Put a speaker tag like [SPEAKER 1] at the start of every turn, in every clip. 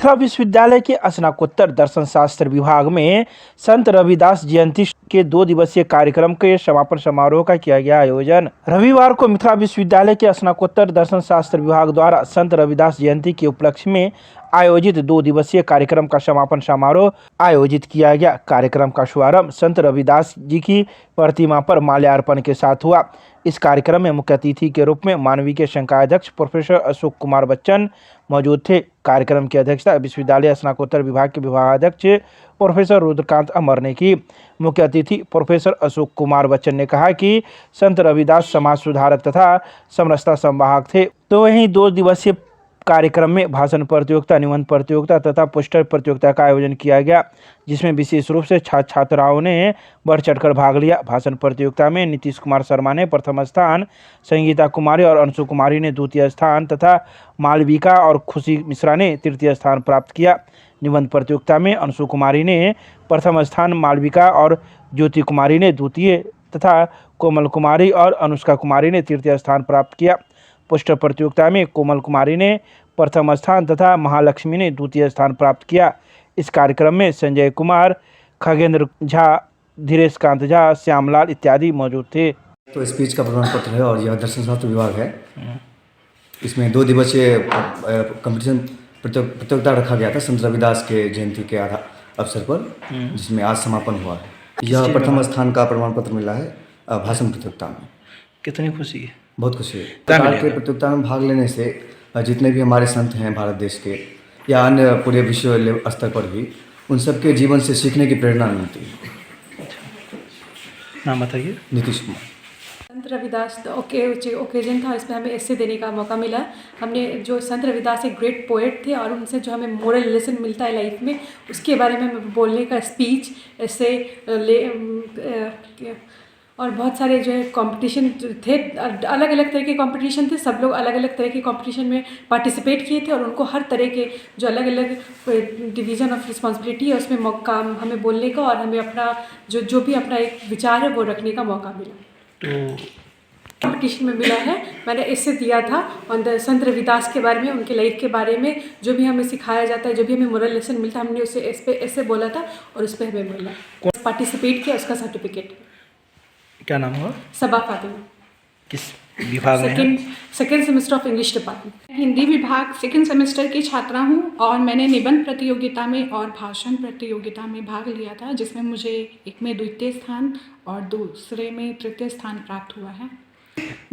[SPEAKER 1] मिथिला विश्वविद्यालय के स्नातकोत्तर दर्शन शास्त्र विभाग में संत रविदास जयंती के 2 दिवसीय कार्यक्रम के समापन समारोह का किया गया आयोजन। रविवार को मिथिला विश्वविद्यालय के स्नातकोत्तर दर्शन शास्त्र विभाग द्वारा संत रविदास जयंती के उपलक्ष्य में आयोजित 2 दिवसीय कार्यक्रम का समापन समारोह आयोजित किया गया। कार्यक्रम का शुभारंभ संत रविदास जी की प्रतिमा पर माल्यार्पण के साथ हुआ। इस कार्यक्रम में मुख्य अतिथि के रूप में मानवीय के संकायाध्यक्ष प्रोफेसर अशोक कुमार बच्चन मौजूद थे। कार्यक्रम की अध्यक्षता विश्वविद्यालय स्नातकोत्तर विभाग के विभागाध्यक्ष प्रोफेसर रुद्रकांत अमर ने की। मुख्य अतिथि प्रोफेसर अशोक कुमार बच्चन ने कहा कि संत रविदास समाज सुधारक तथा समरसता संवाहक थे। तो वहीं 2 दिवसीय कार्यक्रम में भाषण प्रतियोगिता, निबंध प्रतियोगिता तथा पोस्टर प्रतियोगिता का आयोजन किया गया, जिसमें विशेष रूप से छात्र छात्राओं ने बढ़ चढ़कर भाग लिया। भाषण प्रतियोगिता में नीतीश कुमार शर्मा ने प्रथम स्थान, संगीता कुमारी और अंशु कुमारी ने द्वितीय स्थान तथा मालविका और खुशी मिश्रा ने तृतीय स्थान प्राप्त किया। निबंध प्रतियोगिता में अंशु कुमारी ने प्रथम स्थान, मालविका और ज्योति कुमारी ने द्वितीय तथा कोमल कुमारी और अनुष्का कुमारी ने तृतीय स्थान प्राप्त किया। पोस्टर प्रतियोगिता में कोमल कुमारी ने प्रथम स्थान तथा महालक्ष्मी ने द्वितीय स्थान प्राप्त किया। इस कार्यक्रम में संजय कुमार, खगेंद्र झा, धीरेश कांत झा, श्यामलाल इत्यादि मौजूद थे।
[SPEAKER 2] तो स्पीच का प्रमाण पत्र है और यह दर्शन शास्त्र विभाग है। इसमें 2 दिवसीय कंपटीशन प्रतियोगिता रखा गया था संत रविदास के जयंती के अवसर पर, जिसमें आज समापन हुआ है। यह प्रथम स्थान का प्रमाण पत्र मिला है भाषण प्रतियोगिता में।
[SPEAKER 1] कितनी खुशी है?
[SPEAKER 2] बहुत खुशी है। प्रकार के प्रतियोगिता में भाग लेने से जितने भी हमारे संत हैं भारत देश के या अन्य पूरे विश्व स्तर पर भी, उन सबके जीवन से सीखने की प्रेरणा मिलती है।
[SPEAKER 1] नाम बताइए।
[SPEAKER 2] नीतीश कुमार।
[SPEAKER 3] संत रविदास ओकेजन था, इसमें हमें ऐसे देने का मौका मिला। हमने जो संत रविदास एक ग्रेट पोएट थे और उनसे जो हमें मोरल लेसन मिलता है लाइफ में, उसके बारे में हमें बोलने का स्पीच ऐसे और बहुत सारे जो है कंपटीशन थे, अलग अलग तरह के कंपटीशन थे। सब लोग अलग अलग तरह के कंपटीशन में पार्टिसिपेट किए थे और उनको हर तरह के जो अलग अलग डिवीज़न ऑफ रिस्पॉन्सिबिलिटी है उसमें मौका हमें बोलने का और हमें अपना जो भी अपना एक विचार है वो रखने का मौका मिला। तो कंपटीशन में मिला है, मैंने इससे दिया था और संत रविदास के बारे में, उनके लाइफ के बारे में जो भी हमें सिखाया जाता है, जो भी हमें मोरल लेसन मिलता है, हमने उसे ऐसे बोला था और उस पर हमें मिला। पार्टिसिपेट किया, उसका सर्टिफिकेट।
[SPEAKER 1] क्या नाम हुआ?
[SPEAKER 3] सबा फातिमा।
[SPEAKER 1] किस विभाग में?
[SPEAKER 3] Second semester of English department.
[SPEAKER 4] Hindi विभाग सेकेंड सेमेस्टर की छात्रा हूँ और मैंने निबंध प्रतियोगिता में और भाषण प्रतियोगिता में भाग लिया था, जिसमें मुझे एक में द्वितीय स्थान और दूसरे में तृतीय स्थान प्राप्त हुआ है।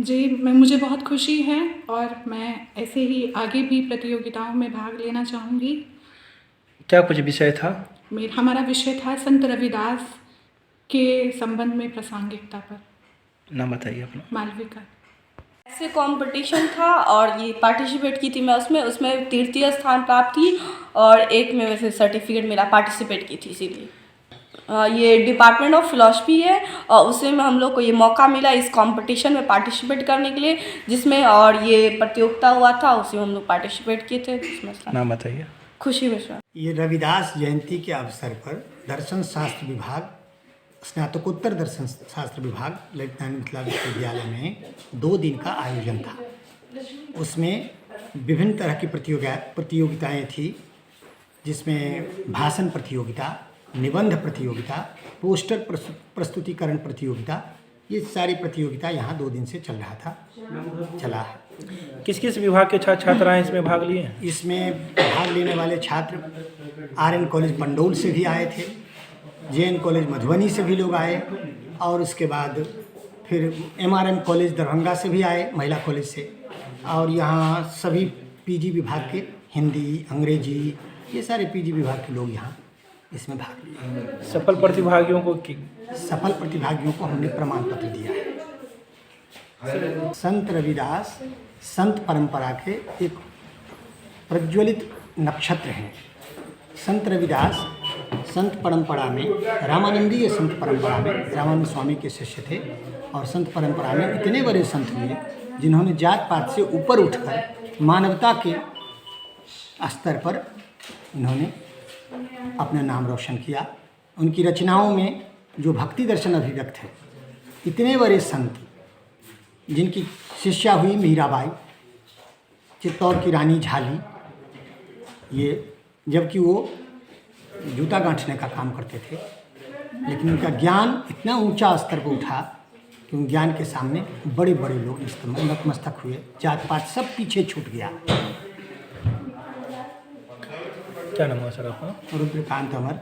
[SPEAKER 4] जी, मुझे बहुत खुशी है और मैं ऐसे ही आगे भी प्रतियोगिताओं में भाग लेना चाहूँगी।
[SPEAKER 1] क्या कुछ विषय था?
[SPEAKER 4] हमारा विषय था संत रविदास के संबंध में प्रासंगिकता पर।
[SPEAKER 1] नाम बताइए अपना।
[SPEAKER 4] मालविका।
[SPEAKER 5] ऐसे कंपटीशन था और ये पार्टिसिपेट की थी मैं उसमें तृतीय स्थान प्राप्त थी और एक में वैसे सर्टिफिकेट मिला, पार्टिसिपेट की थी इसीलिए। ये डिपार्टमेंट ऑफ फिलॉसफी है और उसमें हम लोग को ये मौका मिला इस कंपटीशन में पार्टिसिपेट करने के लिए, जिसमें और ये प्रतियोगिता हुआ था, उसमें हम लोग पार्टिसिपेट किए थे।
[SPEAKER 1] नाम बताइए।
[SPEAKER 5] खुशी मिश्रा।
[SPEAKER 6] ये रविदास जयंती के अवसर पर दर्शन शास्त्र विभाग, स्नातकोत्तर दर्शन शास्त्र विभाग ललित नारायण मिथिला विश्वविद्यालय में 2 दिन का आयोजन था। उसमें विभिन्न तरह की प्रतियोगिताएं थी, जिसमें भाषण प्रतियोगिता, निबंध प्रतियोगिता, पोस्टर प्रस्तुतिकरण प्रतियोगिता, ये सारी प्रतियोगिता यहाँ 2 दिन से चला है।
[SPEAKER 1] किस किस विभाग के छात्र छात्राएं इसमें भाग लिए?
[SPEAKER 6] इसमें भाग लेने वाले छात्र RN कॉलेज पंडोल से भी आए थे, JN कॉलेज मधुबनी से भी लोग आए और उसके बाद फिर MRM कॉलेज दरभंगा से भी आए, महिला कॉलेज से, और यहाँ सभी PG विभाग के, हिंदी, अंग्रेजी, ये सारे PG विभाग के लोग यहाँ इसमें भाग लिए।
[SPEAKER 1] सफल प्रतिभागियों को
[SPEAKER 6] हमने प्रमाण पत्र दिया है। संत रविदास संत परंपरा के एक प्रज्वलित नक्षत्र हैं। संत रविदास संत परंपरा में, रामानंदीय संत परंपरा में रामानंद स्वामी के शिष्य थे और संत परंपरा में इतने बड़े संत हुए जिन्होंने जात पात से ऊपर उठकर मानवता के स्तर पर इन्होंने अपना नाम रोशन किया। उनकी रचनाओं में जो भक्ति दर्शन अभिव्यक्त है, इतने बड़े संत जिनकी शिष्या हुई मीराबाई, चित्तौड़ की रानी झाली, ये जबकि वो जूता गांठने का काम करते थे। लेकिन उनका ज्ञान इतना ऊंचा स्तर पर उठा कि उन ज्ञान के सामने बड़े बड़े लोग नतमस्तक हुए, जात पात सब पीछे छूट गया।
[SPEAKER 1] क्या नाम है सर आपका?
[SPEAKER 6] रुद्रकांत अमर।